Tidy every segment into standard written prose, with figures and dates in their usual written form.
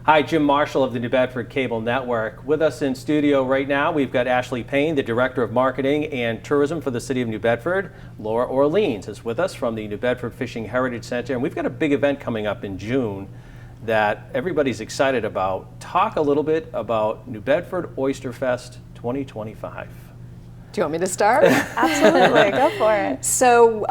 Hi, Jim Marshall of the New Bedford Cable Network. With us in studio right now, we've got Ashley Payne, the Director of Marketing and Tourism for the City of New Bedford. Laura Orleans is with us from the New Bedford Fishing Heritage Center, and we've got a big event coming up in June that everybody's excited about. Talk a little bit about New Bedford Oysterfest 2025. Do you want me to start? Absolutely, go for it. So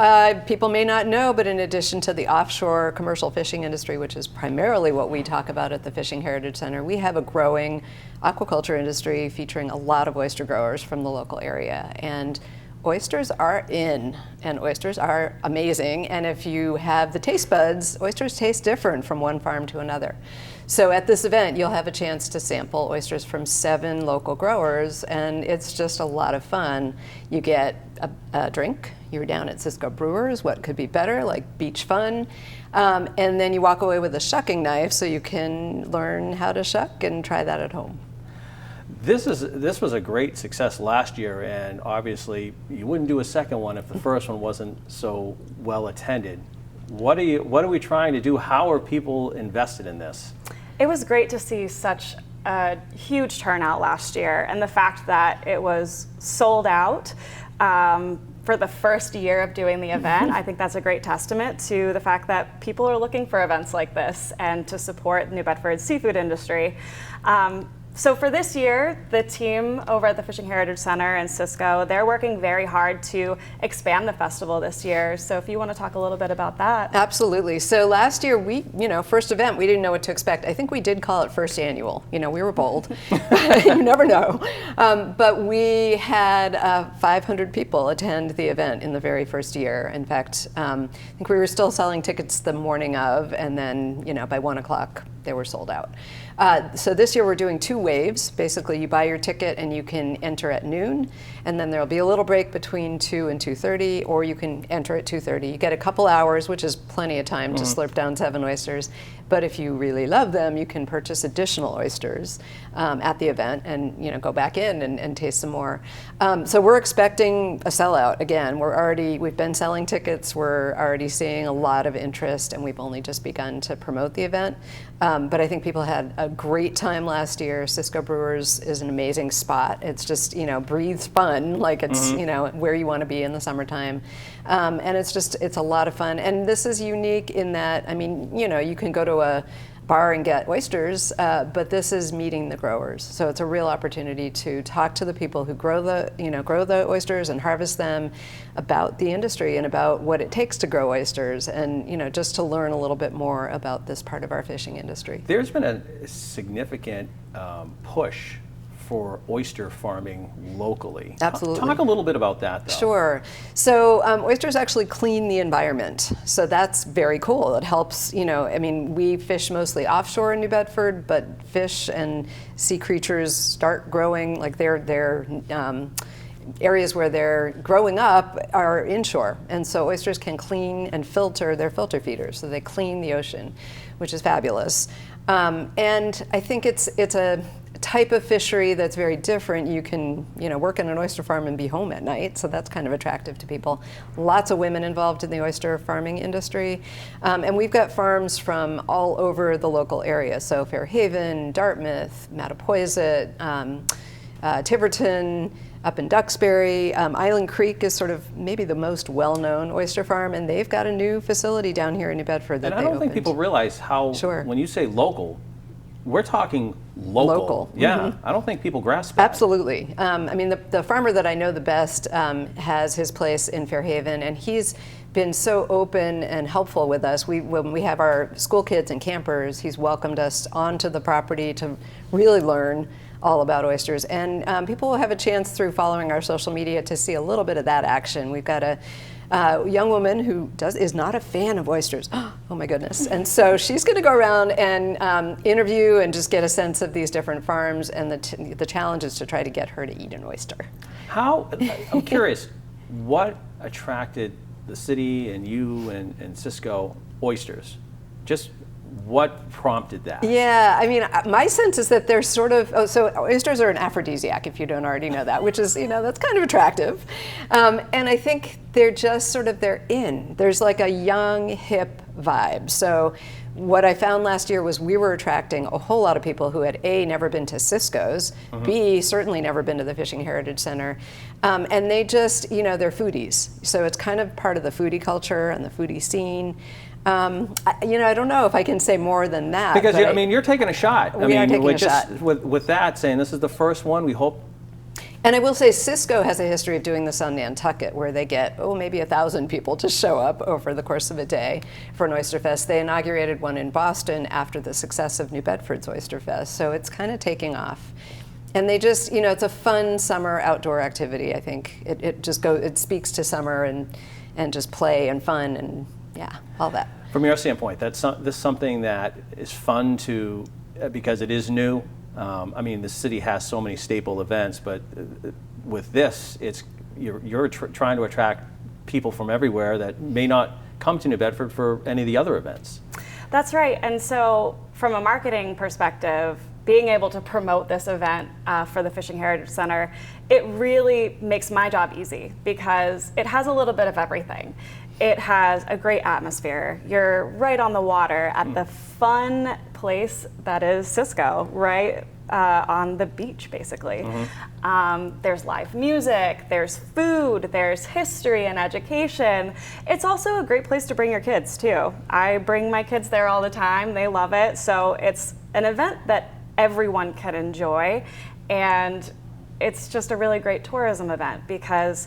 people may not know, but in addition to the offshore commercial fishing industry, which is primarily what we talk about at the Fishing Heritage Center, we have a growing aquaculture industry featuring a lot of oyster growers from the local area. And oysters are in, and oysters are amazing. And if you have the taste buds, oysters taste different from one farm to another. So at this event, you'll have a chance to sample oysters from 7 local growers, and it's just a lot of fun. You get a drink. You're down at Cisco Brewers. What could be better? Like beach fun. And then you walk away with a shucking knife so you can learn how to shuck and try that at home. This was a great success last year, and obviously you wouldn't do a second one if the first one wasn't so well attended. What are we trying to do? How are people invested in this? It was great to see such a huge turnout last year, and the fact that it was sold out for the first year of doing the event. I think that's a great testament to the fact that people are looking for events like this and to support New Bedford's seafood industry. So for this year, the team over at the Fishing Heritage Center and Cisco, they're working very hard to expand the festival this year. So if you want to talk a little bit about that. Absolutely. So last year, first event, we didn't know what to expect. I think we did call it first annual. We were bold. You never know. But we had 500 people attend the event in the very first year. In fact, I think we were still selling tickets the morning of, and then, by 1 o'clock, they were sold out. So this year we're doing 2 waves. Basically, you buy your ticket and you can enter at noon, and then there'll be a little break between 2 and 2:30, or you can enter at 2:30. You get a couple hours, which is plenty of time to slurp down 7 oysters. But if you really love them, you can purchase additional oysters at the event and go back in and taste some more. So we're expecting a sellout again. We've been selling tickets. We're already seeing a lot of interest, and we've only just begun to promote the event. But I think people had a great time last year. Cisco Brewers is an amazing spot. It's just breathes fun, like it's where you want to be in the summertime, and it's a lot of fun. And this is unique in that you can go to a bar and get oysters, but this is meeting the growers. So it's a real opportunity to talk to the people who grow the oysters and harvest them, about the industry and about what it takes to grow oysters, and just to learn a little bit more about this part of our fishing industry. There's been a significant push for oyster farming locally. Absolutely. Talk a little bit about that, though. Sure. So oysters actually clean the environment. So that's very cool. It helps, we fish mostly offshore in New Bedford, but fish and sea creatures start growing, like their areas where they're growing up are inshore. And so oysters can clean and filter, they're filter feeders. So they clean the ocean, which is fabulous. And I think it's a type of fishery that's very different. You can work in an oyster farm and be home at night, so that's kind of attractive to people. Lots of women involved in the oyster farming industry, and we've got farms from all over the local area, so Fairhaven, Dartmouth, Mattapoisett, Tiverton, up in Duxbury. Island Creek is sort of maybe the most well-known oyster farm, and they've got a new facility down here in New Bedford that they opened. And I don't think people realize how, when you say local, we're talking local. Yeah, I don't think people grasp that. Absolutely. The farmer that I know the best has his place in Fairhaven, and he's been so open and helpful with us. When we have our school kids and campers, he's welcomed us onto the property to really learn all about oysters. And people will have a chance through following our social media to see a little bit of that action. We've got a young woman who is not a fan of oysters. Oh my goodness. And so she's going to go around and interview and just get a sense of these different farms, and the challenge is to try to get her to eat an oyster. I'm curious, what attracted the city and you and Cisco oysters? Just what prompted that? Yeah, my sense is that they're sort of, so oysters are an aphrodisiac, if you don't already know that, which is, that's kind of attractive. And I think they're just sort of, they're in. There's like a young, hip vibe. So what I found last year was we were attracting a whole lot of people who had A, never been to Cisco's, B, certainly never been to the Fishing Heritage Center, and they just, they're foodies. So it's kind of part of the foodie culture and the foodie scene. I don't know if I can say more than that. Because you're taking a shot. We are taking a shot. With that, saying this is the first one, we hope. And I will say Cisco has a history of doing this on Nantucket, where they get, maybe 1,000 people to show up over the course of a day for an Oysterfest. They inaugurated one in Boston after the success of New Bedford's Oysterfest, so it's kind of taking off. And they just, it's a fun summer outdoor activity, I think. It speaks to summer and just play and fun and, all that. From your standpoint, this is something that is fun because it is new. The city has so many staple events, but with this, you're trying to attract people from everywhere that may not come to New Bedford for any of the other events. That's right. And so from a marketing perspective, being able to promote this event for the Fishing Heritage Center, it really makes my job easy because it has a little bit of everything. It has a great atmosphere. You're right on the water at the fun place that is Cisco, right on the beach, basically. There's live music, there's food, there's history and education. It's also a great place to bring your kids, too. I bring my kids there all the time. They love it. So it's an event that everyone can enjoy. And it's just a really great tourism event because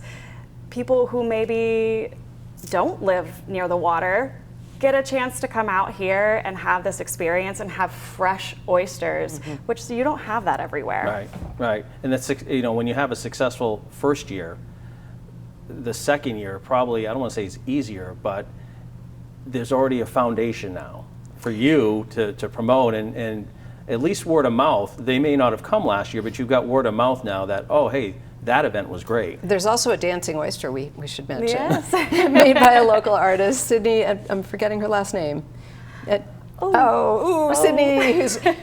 people who maybe don't live near the water get a chance to come out here and have this experience and have fresh oysters, which you don't have that everywhere. Right. And that's, when you have a successful first year, the second year probably, I don't want to say it's easier, but there's already a foundation now for you to promote and at least word of mouth. They may not have come last year, but you've got word of mouth now that, hey, that event was great. There's also a dancing oyster we should mention. Yes. Made by a local artist, Sydney, I'm forgetting her last name. Sydney,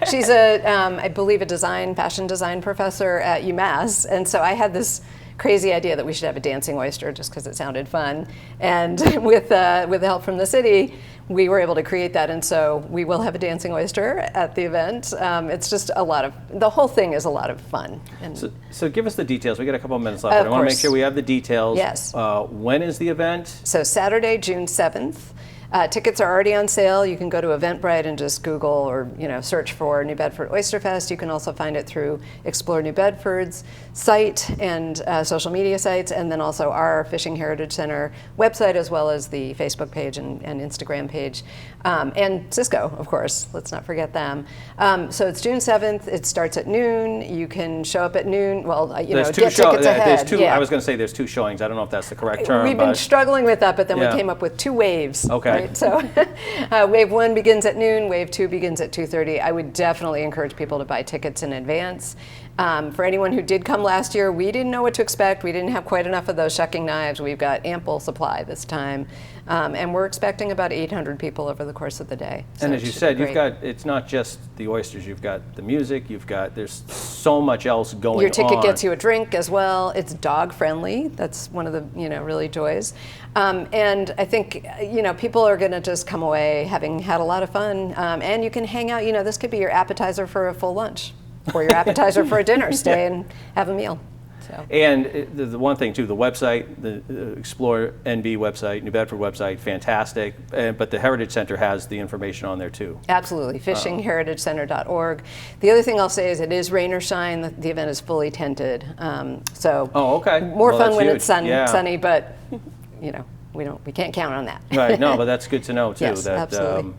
she's I believe a fashion design professor at UMass. And so I had this crazy idea that we should have a dancing oyster just because it sounded fun. And with the help from the city, we were able to create that, and so we will have a dancing oyster at the event. It's just the whole thing is a lot of fun. And so give us the details. We got a couple of minutes left. Of I want to make course. sure we have the details. Yes. When is the event? So Saturday, June 7th. Tickets are already on sale. You can go to Eventbrite and just Google or search for New Bedford Oysterfest. You can also find it through Explore New Bedford's site and social media sites, and then also our Fishing Heritage Center website, as well as the Facebook page and Instagram page, and Cisco, of course. Let's not forget them. So it's June 7th. It starts at noon. You can show up at noon. Well, There's get tickets ahead. I was going to say there's two showings. I don't know if that's the correct term. We've been struggling with that, but then we came up with 2 waves. Okay. Right? So wave 1 begins at noon, wave 2 begins at 2:30. I would definitely encourage people to buy tickets in advance. For anyone who did come last year, we didn't know what to expect. We didn't have quite enough of those shucking knives. We've got ample supply this time. And we're expecting about 800 people over the course of the day. So and as you said, it's not just the oysters. You've got the music. There's so much else going on. Your ticket gets you a drink as well. It's dog friendly. That's one of the really joys. And I think people are going to just come away having had a lot of fun. And you can hang out. This could be your appetizer for a full lunch, or your appetizer for a dinner. Stay and have a meal. So. And the one thing too, the website, the Explore NB website, New Bedford website, fantastic. But the Heritage Center has the information on there too. Absolutely, fishingheritagecenter.org. The other thing I'll say is it is rain or shine. The event is fully tented. Okay. More fun when huge. it's sunny, but we can't count on that. Right. No, but that's good to know too. Yes, absolutely.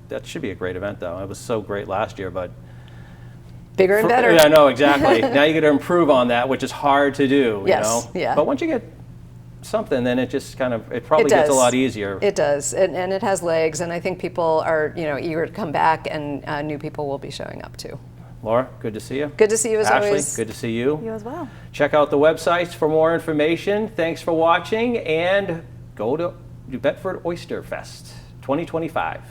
That should be a great event though. It was so great last year, but. Bigger and better. Yeah, no, exactly. Now you got to improve on that, which is hard to do. Yes, yeah. But once you get something, then it just it probably gets a lot easier. It does, and it has legs, and I think people are eager to come back, and new people will be showing up too. Laura, good to see you. Good to see you as Ashley, always. good to see you. You as well. Check out the websites for more information. Thanks for watching, and go to New Bedford Oysterfest 2025.